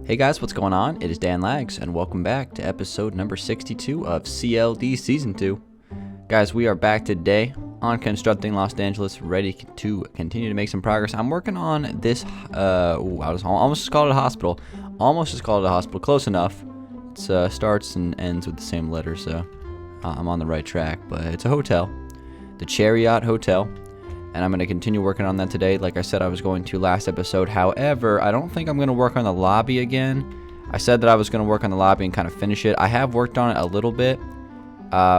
Hey guys, what's going on? It is Dan Lags, and welcome back to episode number 62 of CLD Season 2. Guys, we are back today on constructing Los Dangeles, ready to continue to make some progress. I'm working on this, I was almost just called it a hospital. Almost just called it a hospital, close enough. It starts and ends with the same letter, so I'm on the right track, but it's a hotel. The Chariot Hotel. And I'm going to continue working on that today. Like I said, I was going to last episode. However, I don't think I'm going to work on the lobby again. I said that I was going to work on the lobby and kind of finish it. I have worked on it a little bit.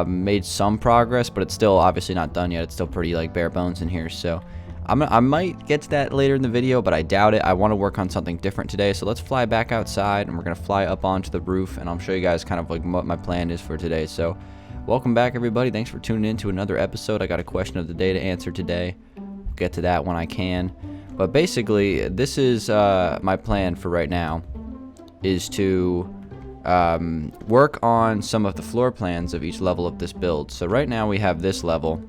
Made some progress, but it's still obviously not done yet. It's still pretty like bare bones in here. So I might get to that later in the video, but I doubt it. I want to work on something different today. So let's fly back outside and we're going to fly up onto the roof. And I'll show you guys kind of like what my plan is for today. So welcome back, everybody. Thanks for tuning in to another episode. I got a question of the day to answer today. We'll get to that when I can. But basically, this is my plan for right now, is to work on some of the floor plans of each level of this build. So right now we have this level,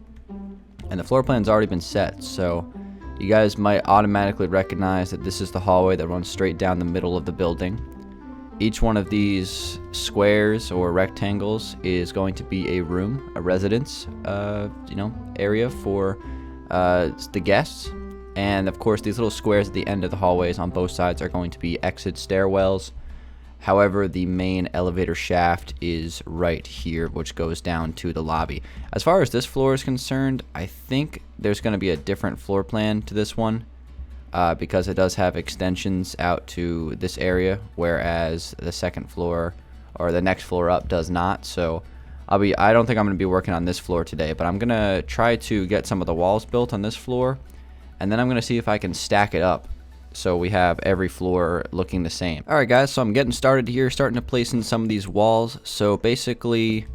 and the floor plan's already been set. So you guys might automatically recognize that this is the hallway that runs straight down the middle of the building. Each one of these squares or rectangles is going to be a room, a residence, area for the guests. And of course, these little squares at the end of the hallways on both sides are going to be exit stairwells. However, the main elevator shaft is right here, which goes down to the lobby. As far as this floor is concerned, I think there's going to be a different floor plan to this one. Because it does have extensions out to this area, whereas the second floor or the next floor up does not. So I don't think I'm going to be working on this floor today, but I'm going to try to get some of the walls built on this floor, and then I'm going to see if I can stack it up so we have every floor looking the same. Alright guys, so I'm getting started here, starting to place in some of these walls. So basically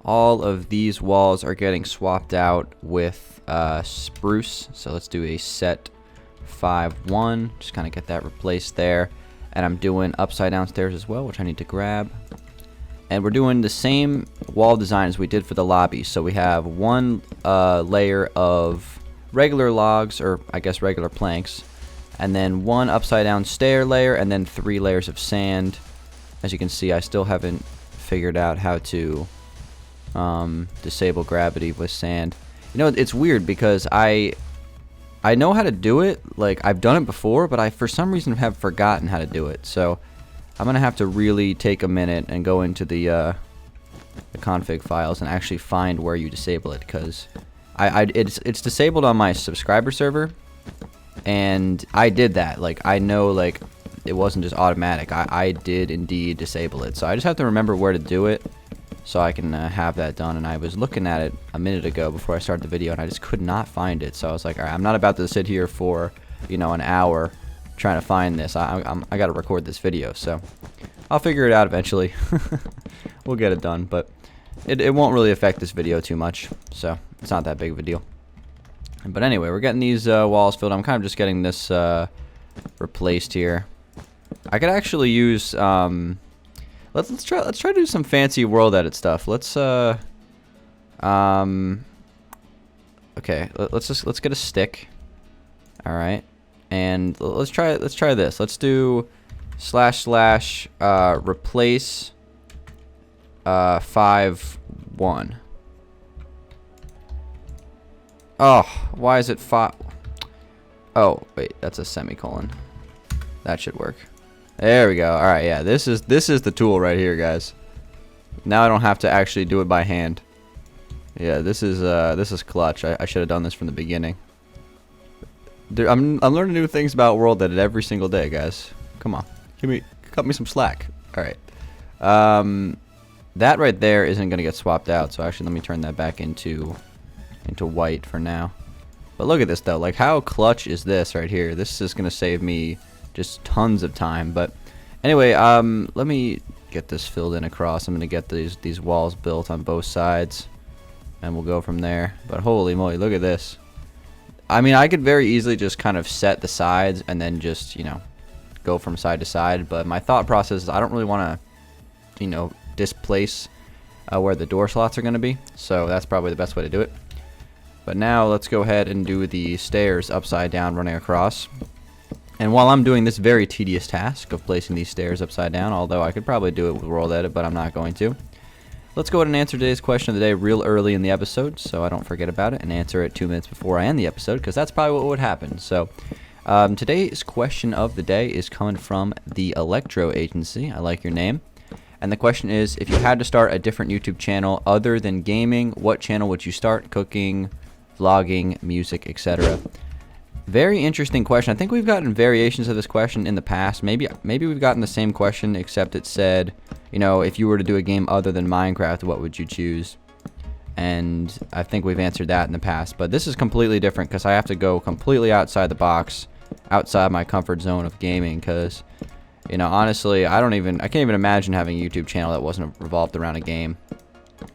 all of these walls are getting swapped out with spruce. So let's do a set 5-1, just kind of get that replaced there. And I'm doing upside down stairs as well, which I need to grab. And we're doing the same wall design as we did for the lobby. So we have one layer of regular logs, or I guess regular planks, and then one upside down stair layer, and then 3 layers of sand. As you can see, I still haven't figured out how to disable gravity with sand. You know, it's weird because I know how to do it, like I've done it before, but I for some reason have forgotten how to do it. So I'm gonna have to really take a minute and go into the config files and actually find where you disable it, because it's disabled on my subscriber server, and I did that. Like I know, like it wasn't just automatic. I did indeed disable it. So I just have to remember where to do it, so I can have that done. And I was looking at it a minute ago before I started the video, and I just could not find it. So I was like, all right, I'm not about to sit here for, an hour trying to find this. I got to record this video, so I'll figure it out eventually. We'll get it done, but it won't really affect this video too much, so it's not that big of a deal. But anyway, we're getting these walls filled. I'm kind of just getting this replaced here. I could actually use Let's try to do some fancy world edit stuff. Let's okay, let's get a stick. All right, and let's try this. Let's do / replace 5-1. Oh, why is it 5? Oh wait, that's a semicolon. That should work. There we go. All right, yeah, this is the tool right here, guys. Now I don't have to actually do it by hand. Yeah, this is clutch. I should have done this from the beginning. I'm learning new things about world edit every single day, guys. Come on, cut me some slack. All right. That right there isn't gonna get swapped out. So actually, let me turn that back into white for now. But look at this though. Like, how clutch is this right here? This is gonna save me just tons of time. But anyway, let me get this filled in across. I'm gonna get these walls built on both sides, and we'll go from there. But holy moly, look at this. I mean, I could very easily just kind of set the sides and then just go from side to side, but my thought process is I don't really want to displace where the door slots are going to be, so that's probably the best way to do it. But now let's go ahead and do the stairs upside down running across. And while I'm doing this very tedious task of placing these stairs upside down, although I could probably do it with World Edit, but I'm not going to, let's go ahead and answer today's question of the day real early in the episode so I don't forget about it and answer it 2 minutes before I end the episode, because that's probably what would happen. So today's question of the day is coming from the Electro Agency. I like your name. And the question is, if you had to start a different YouTube channel other than gaming, what channel would you start? Cooking, vlogging, music, etc. Very interesting question. I think we've gotten variations of this question in the past. Maybe we've gotten the same question, except it said, you know, if you were to do a game other than Minecraft, what would you choose? And I think we've answered that in the past. But this is completely different because I have to go completely outside the box, outside my comfort zone of gaming, because, you know, honestly, I can't even imagine having a YouTube channel that wasn't revolved around a game.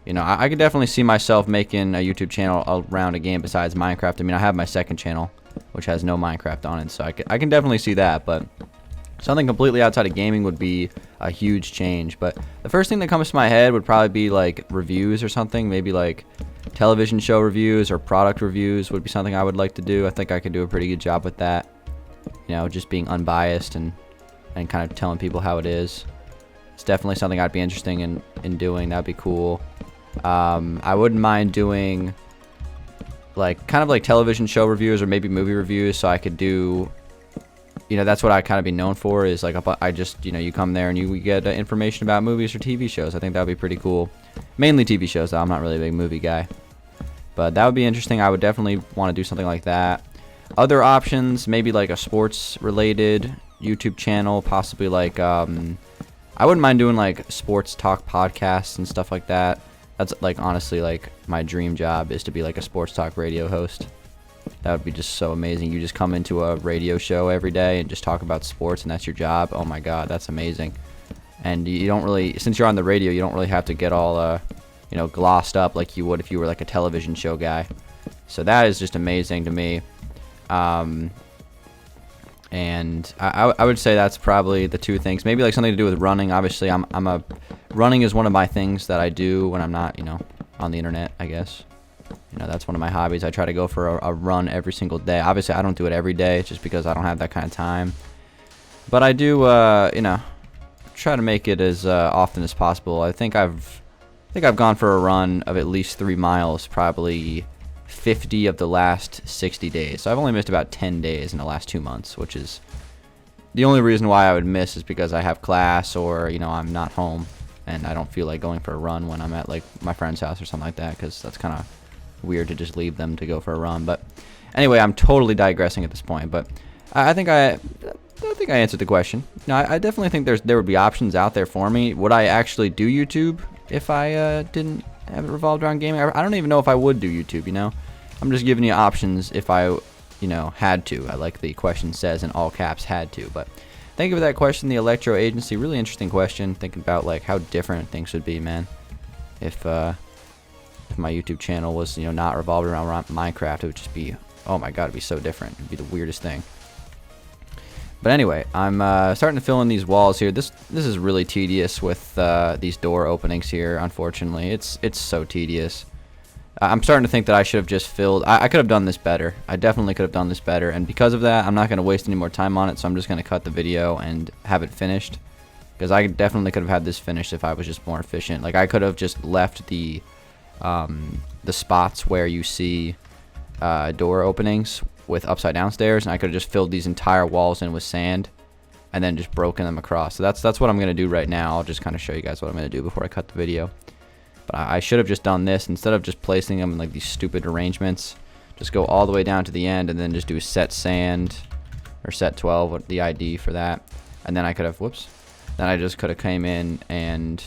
You know, I could definitely see myself making a YouTube channel around a game besides Minecraft. I mean, I have my second channel, which has no Minecraft on it, so I can definitely see that, but something completely outside of gaming would be a huge change. But the first thing that comes to my head would probably be like reviews or something, maybe like television show reviews or product reviews would be something I would like to do. I think I could do a pretty good job with that, you know, just being unbiased and kind of telling people how it is. It's definitely something I'd be interested in doing. That'd be cool. I wouldn't mind doing like kind of like television show reviews or maybe movie reviews, so I could do, you know, that's what I kind of be known for, is like I just, you know, you come there and you get information about movies or TV shows. I think that would be pretty cool. Mainly TV shows, though. I'm not really a big movie guy, but that would be interesting. I would definitely want to do something like that. Other options, maybe like a sports related YouTube channel, possibly like I wouldn't mind doing like sports talk podcasts and stuff like that. That's like honestly like my dream job, is to be like a sports talk radio host. That would be just so amazing. You just come into a radio show every day and just talk about sports, and that's your job. Oh my god, that's amazing. And you don't really, since you're on the radio, you don't really have to get all you know, glossed up like you would if you were like a television show guy. So that is just amazing to me. And I would say that's probably the two things. Maybe like something to do with running. Obviously, running is one of my things that I do when I'm not, you know, on the internet, I guess. You know, that's one of my hobbies. I try to go for a run every single day. Obviously, I don't do it every day just because I don't have that kind of time. But I do, you know, try to make it as often as possible. I think I've gone for a run of at least 3 miles, probably 50 of the last 60 days. So I've only missed about 10 days in the last 2 months, which is the only reason why I would miss is because I have class, or, you know, I'm not home and I don't feel like going for a run when I'm at like my friend's house or something like that, because that's kind of weird to just leave them to go for a run. But anyway, I'm totally digressing at this point, but I think I answered the question. No, I definitely think there would be options out there for me. Would I actually do YouTube if I didn't have it revolved around gaming? I don't even know if I would do YouTube, you know. I'm just giving you options if I, you know, had to. I like the question says in all caps, had to. But thank you for that question, the Electro Agency. Really interesting question. Thinking about like how different things would be, man. If my YouTube channel was, you know, not revolved around Minecraft, it would just be, oh my god, it'd be so different. It'd be the weirdest thing. But anyway, I'm starting to fill in these walls here. This is really tedious with these door openings here. Unfortunately, it's so tedious. I'm starting to think that I should have just filled. I could have done this better. I definitely could have done this better. And because of that, I'm not going to waste any more time on it. So I'm just going to cut the video and have it finished. Because I definitely could have had this finished if I was just more efficient. Like I could have just left the spots where you see door openings with upside down stairs, and I could have just filled these entire walls in with sand and then just broken them across. So that's what I'm going to do right now. I'll just kind of show you guys what I'm going to do before I cut the video. But I should have just done this instead of just placing them in like these stupid arrangements. Just go all the way down to the end and then just do set sand or set 12, what the ID for that. And then I could have, then I just could have came in and,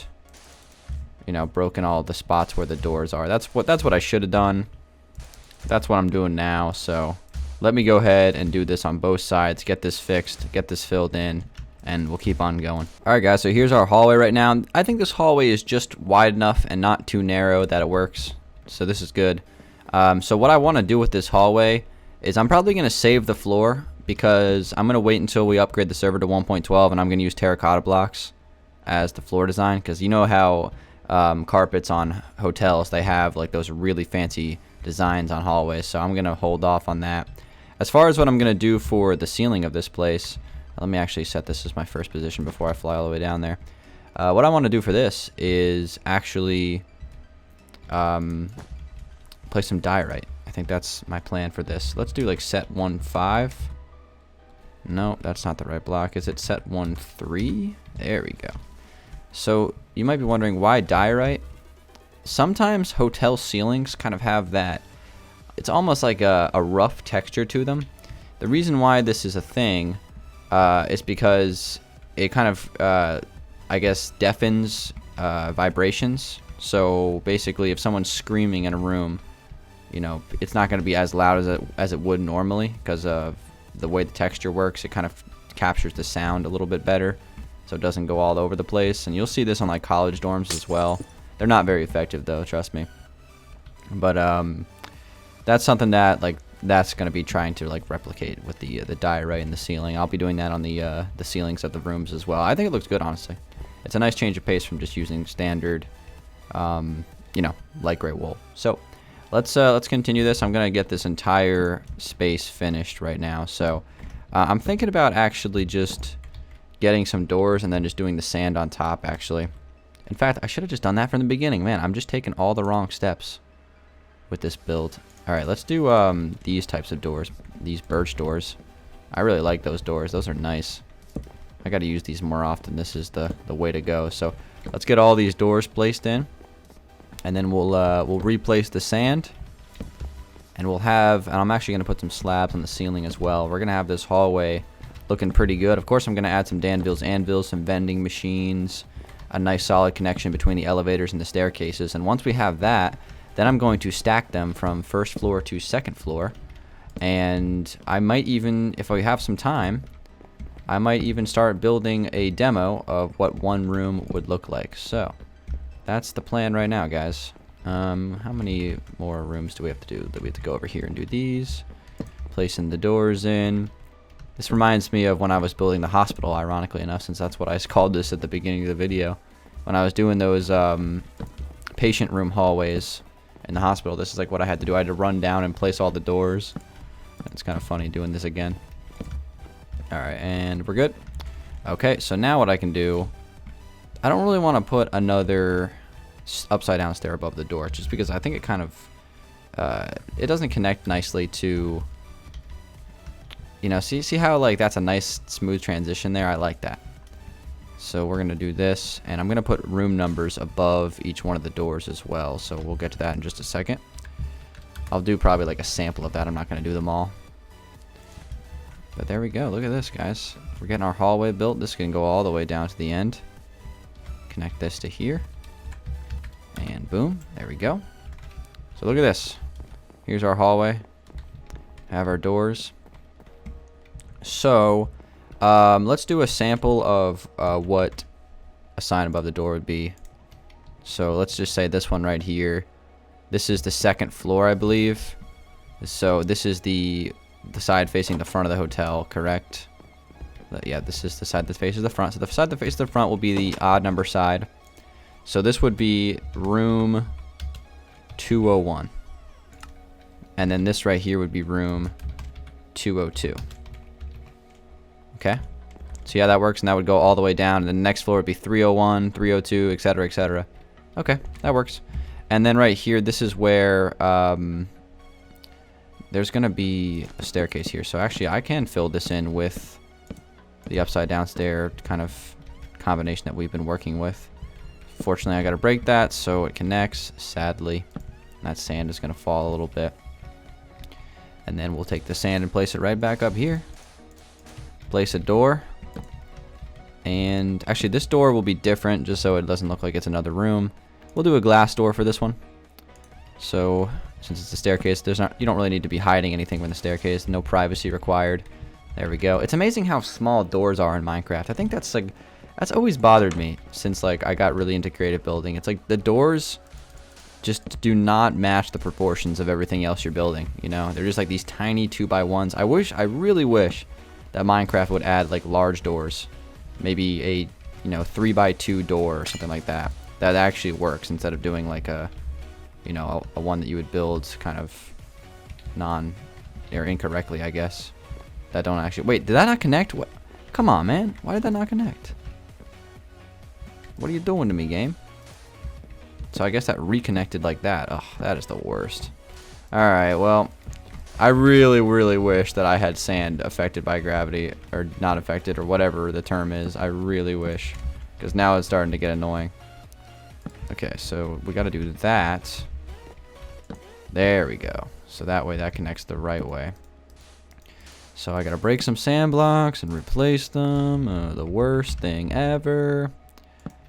you know, broken all the spots where the doors are. That's what I should have done. That's what I'm doing now. So let me go ahead and do this on both sides, get this fixed, get this filled in, and we'll keep on going. Alright guys, so here's our hallway right now. I think this hallway is just wide enough and not too narrow that it works. So this is good. So what I want to do with this hallway is I'm probably going to save the floor, because I'm going to wait until we upgrade the server to 1.12, and I'm going to use terracotta blocks as the floor design, because you know how carpets on hotels, they have like those really fancy designs on hallways. So I'm going to hold off on that. As far as what I'm going to do for the ceiling of this place, let me actually set this as my first position before I fly all the way down there. What I want to do for this is actually place some diorite. I think that's my plan for this. Let's do like set 1.5. No, that's not the right block. Is it set 1.3? There we go. So you might be wondering why diorite. Sometimes hotel ceilings kind of have that. It's almost like a rough texture to them. The reason why this is a thing is because it kind of, I guess, deafens vibrations. So basically, if someone's screaming in a room, you know, it's not going to be as loud as it would normally because of the way the texture works. It kind of captures the sound a little bit better, so it doesn't go all over the place. And you'll see this on like college dorms as well. They're not very effective though, trust me. But that's something that that's going to be trying to like replicate with the diorite in the ceiling. I'll be doing that on the ceilings of the rooms as well. I think it looks good, honestly. It's a nice change of pace from just using standard, you know, light gray wool. So let's continue this. I'm gonna get this entire space finished right now. So I'm thinking about actually just getting some doors and then just doing the sand on top. Actually, in fact, I should have just done that from the beginning. Man, I'm just taking all the wrong steps with this build. All right, let's do these types of doors, these birch doors. I really like those doors. Those are nice. I got to use these more often. This is the way to go. So let's get all these doors placed in, and then we'll replace the sand, and we'll have. And I'm actually gonna put some slabs on the ceiling as well. We're gonna have this hallway looking pretty good. Of course, I'm gonna add some Dangeles anvils, some vending machines, a nice solid connection between the elevators and the staircases. And once we have that, then I'm going to stack them from first floor to second floor. And I might even, if we have some time, I might even start building a demo of what one room would look like. So that's the plan right now, guys. How many more rooms do we have to do? We have to go over here and do these, placing the doors in. This reminds me of when I was building the hospital, ironically enough, since that's what I called this at the beginning of the video. When I was doing those patient room hallways in the hospital, this is like what I had to do. I had to run down and place all the doors. It's kind of funny doing this again. Alright, and we're good. Okay, so now what I can do, I don't really want to put another upside down stair above the door, just because I think it kind of, it doesn't connect nicely to, you know, see how like that's a nice smooth transition there? I like that. So we're going to do this, and I'm going to put room numbers above each one of the doors as well, so we'll get to that in just a second. I'll do probably like a sample of that. I'm not going to do them all. But there we go. Look at this, guys. We're getting our hallway built. This can go all the way down to the end. Connect this to here. And boom. There we go. So look at this. Here's our hallway. Have our doors. So let's do a sample of what a sign above the door would be. So let's just say this one right here. This is the second floor, I believe. So this is the side facing the front of the hotel, correct? Yeah, this is the side that faces the front. So the side that faces the front will be the odd number side. So this would be room 201. And then this right here would be room 202. Okay? See how that works? And that would go all the way down. And the next floor would be 301, 302, etc., etc. Okay, that works. And then right here, this is where there's going to be a staircase here. So actually, I can fill this in with the upside down stair kind of combination that we've been working with. Fortunately, I got to break that so it connects, sadly. That sand is going to fall a little bit. And then we'll take the sand and place it right back up here. Place a door. And actually, this door will be different just so it doesn't look like it's another room. We'll do a glass door for this one. So since it's a staircase, you don't really need to be hiding anything from the staircase. No privacy required. There we go. It's amazing how small doors are in Minecraft. I think that's always bothered me since like I got really into creative building. It's like the doors just do not match the proportions of everything else you're building. You know, they're just like these tiny 2x1s. I really wish that Minecraft would add like large doors, maybe a 3x2 door or something like that. That actually works instead of doing like a one that you would build kind of or incorrectly, I guess. That don't actually... Wait, did that not connect? What? Come on, man. Why did that not connect? What are you doing to me, game? So I guess that reconnected like that. Oh, that is the worst. Alright, well, I really, really wish that I had sand affected by gravity, or not affected, or whatever the term is. I really wish, because now it's starting to get annoying. Okay, so we got to do that. There we go. So that way that connects the right way. So I got to break some sand blocks and replace them. The worst thing ever.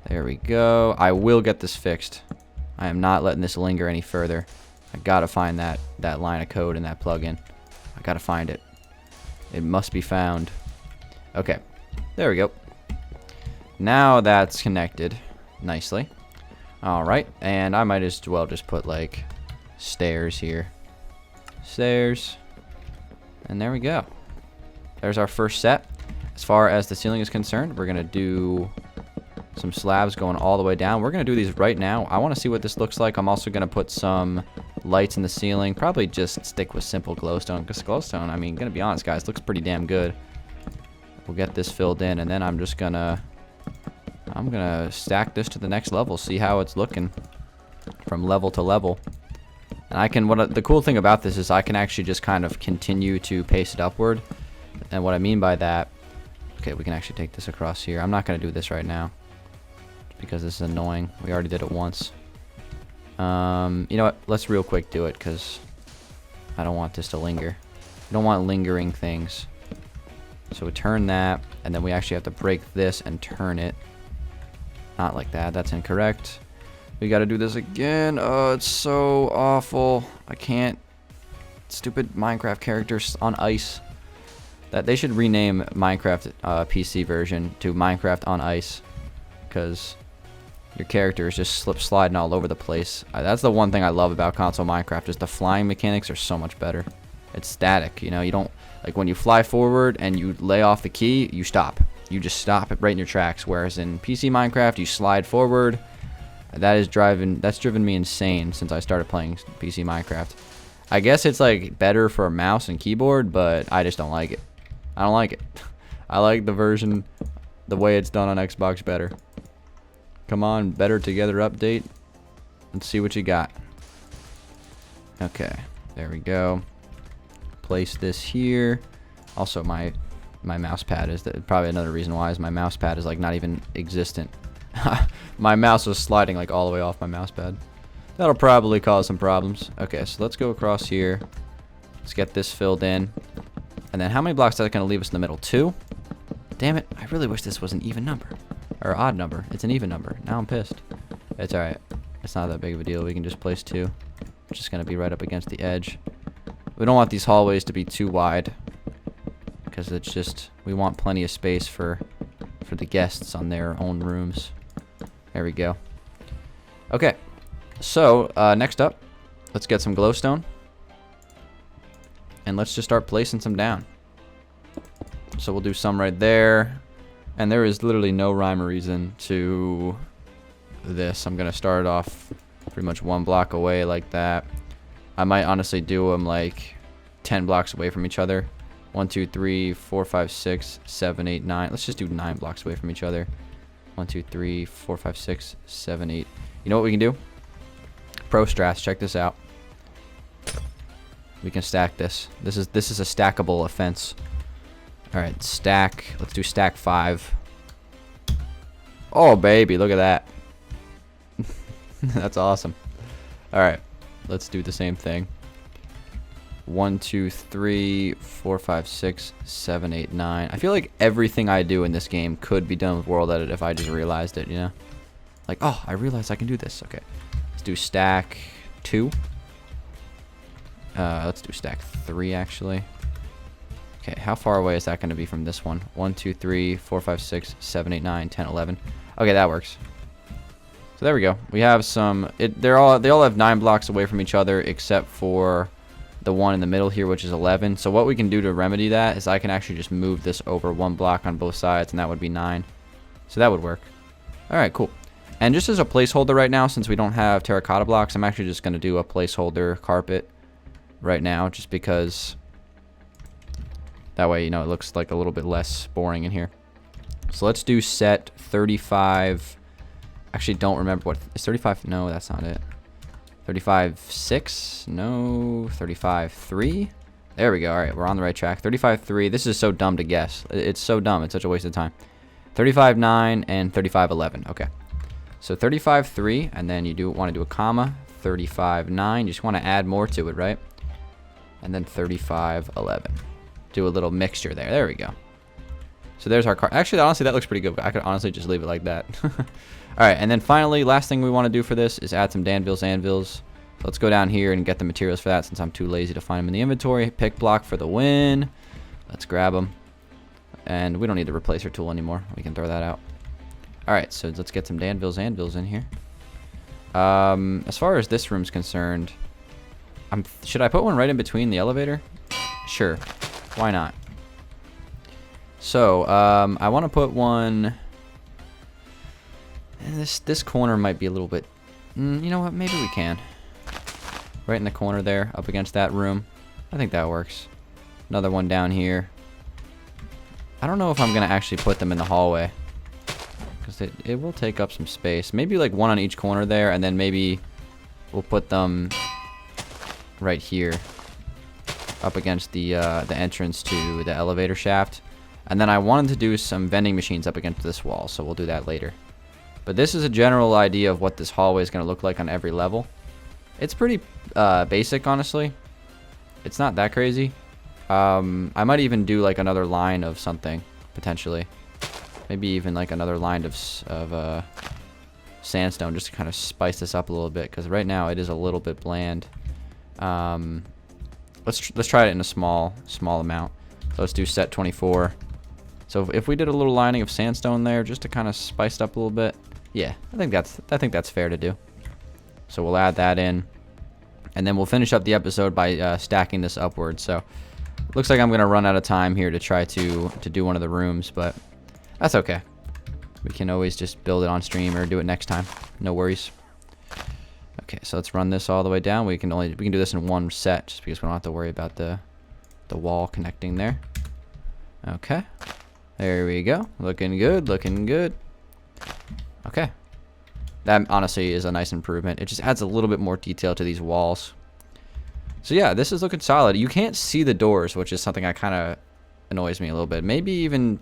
There we go. I will get this fixed. I am not letting this linger any further. I gotta find that line of code in that plugin. I gotta find it. It must be found. Okay, there we go. Now that's connected nicely. All right, and I might as well just put like stairs here. Stairs, and there we go. There's our first set. As far as the ceiling is concerned, we're gonna do some slabs going all the way down. We're gonna do these right now. I want to see what this looks like. I'm also gonna put some lights in the ceiling. Probably just stick with simple glowstone, because glowstone, I mean, gonna be honest, guys, looks pretty damn good. We'll get this filled in, and then I'm gonna stack this to the next level, see how it's looking from level to level. And I can, the cool thing about this is I can actually just kind of continue to pace it upward. And what I mean by that, okay, we can actually take this across here. I'm not gonna do this right now, because this is annoying. We already did it once. You know what? Let's real quick do it, because I don't want this to linger. I don't want lingering things. So we turn that, and then we actually have to break this and turn it. Not like that. That's incorrect. We got to do this again. Oh, it's so awful. I can't. Stupid Minecraft characters on ice. That they should rename Minecraft PC version to Minecraft on Ice, because your character is just sliding all over the place. That's the one thing I love about console Minecraft, is the flying mechanics are so much better. It's static, you know. You don't, like, when you fly forward and you lay off the key, you stop. You just stop it right in your tracks. Whereas in PC Minecraft, you slide forward. That's driven me insane since I started playing PC Minecraft. I guess it's like better for a mouse and keyboard, but I just don't like it. I don't like it. I like the version, the way it's done on Xbox better. Come on, Better Together update. Let's see what you got. Okay, there we go. Place this here. Also, my mouse pad is probably another reason why is my mouse pad is like not even existent. My mouse was sliding like all the way off my mouse pad. That'll probably cause some problems. Okay, so let's go across here. Let's get this filled in. And then how many blocks is that going to leave us in the middle? 2? Damn it. I really wish this was an even number. Or odd number. It's an even number. Now I'm pissed. It's alright. It's not that big of a deal. We can just place 2. It's just going to be right up against the edge. We don't want these hallways to be too wide, because it's just, we want plenty of space for the guests on their own rooms. There we go. Okay. So, next up, let's get some glowstone. And let's just start placing some down. So we'll do some right there. And there is literally no rhyme or reason to this. I'm going to start off pretty much 1 block away like that. I might honestly do them like 10 blocks away from each other. 1, 2, 3, 4, 5, 6, 7, 8, 9. Let's just do 9 blocks away from each other. 1, 2, 3, 4, 5, 6, 7, 8. You know what we can do? Pro strats. Check this out. We can stack this. This is a stackable offense. All right, stack. Let's do stack 5. Oh baby, look at that. That's awesome. All right, let's do the same thing. 1, 2, 3, 4, 5, 6, 7, 8, 9. I feel like everything I do in this game could be done with World Edit if I just realized it, you know? Like, oh, I realized I can do this. Okay. Let's do stack 2. Let's do stack 3, actually. Okay, how far away is that going to be from this one? 1, 2, 3, 4, 5, 6, 7, 8, 9, 10, 11. Okay, that works. So there we go. We have some... they all have 9 blocks away from each other, except for the one in the middle here, which is 11. So what we can do to remedy that is I can actually just move this over 1 block on both sides, and that would be 9. So that would work. All right, cool. And just as a placeholder right now, since we don't have terracotta blocks, I'm actually just going to do a placeholder carpet right now, just because That way, you know, it looks like a little bit less boring in here. So let's do set 35. Actually, don't remember what is 35. No, that's not it. 35.6. No, 35.3. There we go. All right, we're on the right track. 35.3. This is so dumb to guess. It's so dumb. It's such a waste of time. 35.9 and 35.11. Okay. So 35.3, and then you want to do a comma. 35.9. You just want to add more to it, right? And then 35.11. Do a little mixture there. There we go. So there's our car. Actually, honestly, that looks pretty good. I could honestly just leave it like that. All right, and then finally, last thing we want to do for this is add some Dangeles anvils. Let's go down here and get the materials for that since I'm too lazy to find them in the inventory. Pick block for the win. Let's grab them. And we don't need the replacer tool anymore. We can throw that out. All right, so let's get some Dangeles anvils in here. As far as this room's concerned, should I put one right in between the elevator? Sure. Why not? So, I want to put one... And this corner might be a little bit... you know what? Maybe we can. Right in the corner there, up against that room. I think that works. Another one down here. I don't know if I'm going to actually put them in the hallway. Because it will take up some space. Maybe like one on each corner there, and then maybe we'll put them right here. Up against the entrance to the elevator shaft. And then I wanted to do some vending machines up against this wall, so we'll do that later. But this is a general idea of what this hallway is going to look like on every level. It's pretty basic, honestly. It's not that crazy. I might even do like another line of something, potentially. Maybe even like another line of sandstone just to kind of spice this up a little bit, because right now it is a little bit bland. Let's try it in a small amount. So let's do set 24. So if we did a little lining of sandstone there just to kind of spice it up a little bit, yeah, I think that's fair to do. So we'll add that in, and then we'll finish up the episode by stacking this upwards. So it looks like I'm gonna run out of time here to try to do one of the rooms, but that's okay. We can always just build it on stream or do it next time. No worries. Okay, so let's run this all the way down. We can do this in one set just because we don't have to worry about the wall connecting there. Okay. There we go. Looking good, looking good. Okay. That honestly is a nice improvement. It just adds a little bit more detail to these walls. So yeah, this is looking solid. You can't see the doors, which is something that kind of annoys me a little bit. Maybe even...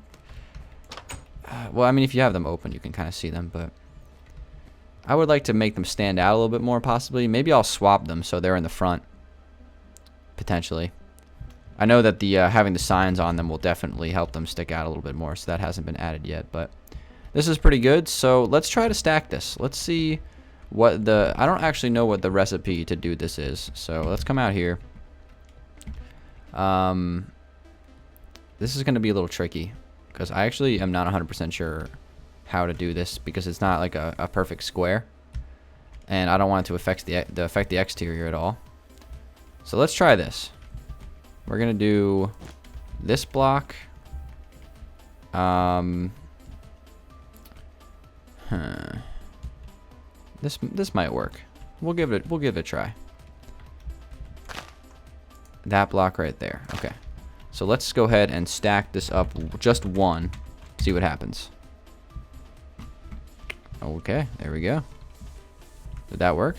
well, I mean, if you have them open, you can kind of see them, but... I would like to make them stand out a little bit more, possibly. Maybe I'll swap them so they're in the front. Potentially. I know that the having the signs on them will definitely help them stick out a little bit more, so that hasn't been added yet, but this is pretty good. So let's try to stack this. Let's see what I don't actually know what the recipe to do this is, so let's come out here. This is going to be a little tricky because I actually am not 100% sure how to do this because it's not like a perfect square, and I don't want it to affect the exterior at all. So let's try this. We're gonna do this block. This might work. We'll give it a try. That block right there. Okay. So let's go ahead and stack this up just one. See what happens. Okay, there we go. Did that work?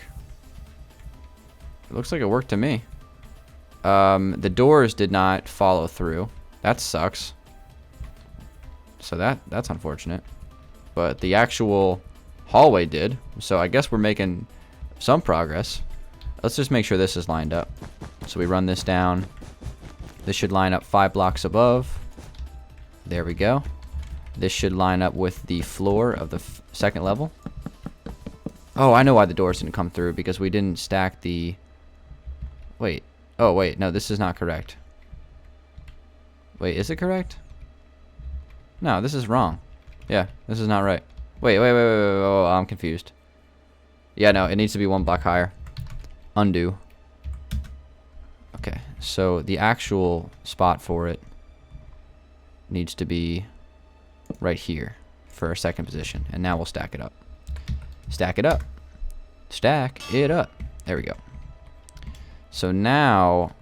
It looks like it worked to me. The doors did not follow through. That sucks. So that's unfortunate. But the actual hallway did. So I guess we're making some progress. Let's just make sure this is lined up. So we run this down. This should line up 5 blocks above. There we go. This should line up with the floor of the second level. Oh, I know why the doors didn't come through, because we didn't stack the... Wait. Oh, wait. No, this is not correct. Wait, is it correct? No, this is wrong. Yeah, this is not right. Wait. Oh, I'm confused. Yeah, no, it needs to be 1 block higher. Undo. Okay, so the actual spot for it needs to be right here for our second position. And now we'll stack it up. Stack it up. Stack it up. There we go. So now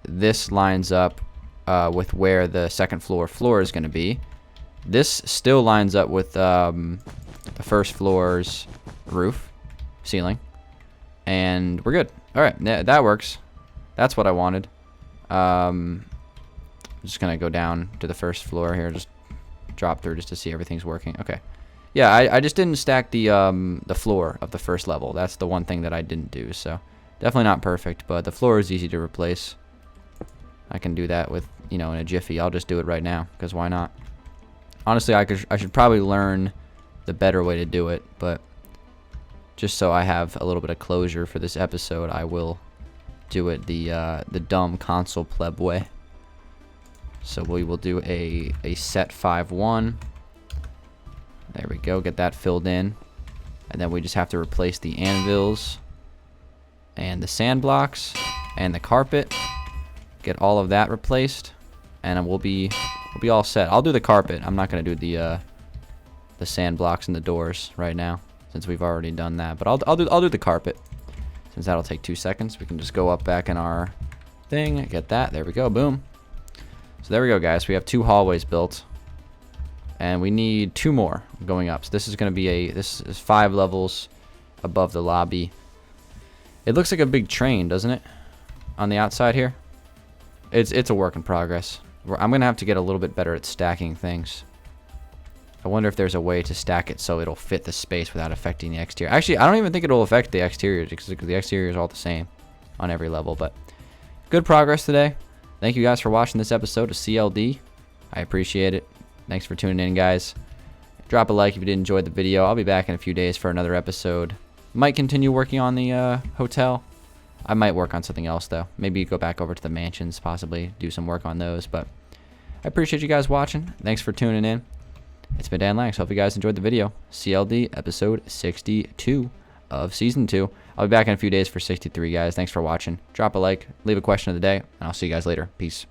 this lines up with where the second floor is going to be. This still lines up with the first floor's roof, ceiling, and we're good. All right, that works. That's what I wanted. I'm just gonna go down to the first floor here, just drop through just to see everything's working. Okay. Yeah, I just didn't stack the floor of the first level. That's the one thing that I didn't do. So definitely not perfect, but the floor is easy to replace. I can do that with, in a jiffy. I'll just do it right now, because why not? Honestly, I should probably learn the better way to do it, but just so I have a little bit of closure for this episode, I will do it the dumb console pleb way. So we will do a set 5-1. There we go. Get that filled in, and then we just have to replace the anvils and the sand blocks and the carpet. Get all of that replaced, and we'll be all set. I'll do the carpet. I'm not gonna do the sand blocks and the doors right now, since we've already done that. But I'll do the carpet, since that'll take 2 seconds. We can just go up back in our thing, get that. There we go. Boom. So there we go, guys. We have 2 hallways built, and we need 2 more going up. So this is gonna be this is 5 levels above the lobby. It looks like a big train, doesn't it? On the outside here. It's a work in progress. I'm gonna have to get a little bit better at stacking things. I wonder if there's a way to stack it so it'll fit the space without affecting the exterior. Actually, I don't even think it'll affect the exterior, because the exterior is all the same on every level. But good progress today. Thank you guys for watching this episode of CLD. I appreciate it. Thanks for tuning in, guys. Drop a like if you did enjoy the video. I'll be back in a few days for another episode. Might continue working on the hotel. I might work on something else, though. Maybe go back over to the mansions, possibly do some work on those. But I appreciate you guys watching. Thanks for tuning in. It's been Dan Lax. Hope you guys enjoyed the video. CLD episode 62 of season 2. I'll be back in a few days for 63, guys. Thanks for watching. Drop a like, leave a question of the day, and I'll see you guys later. Peace.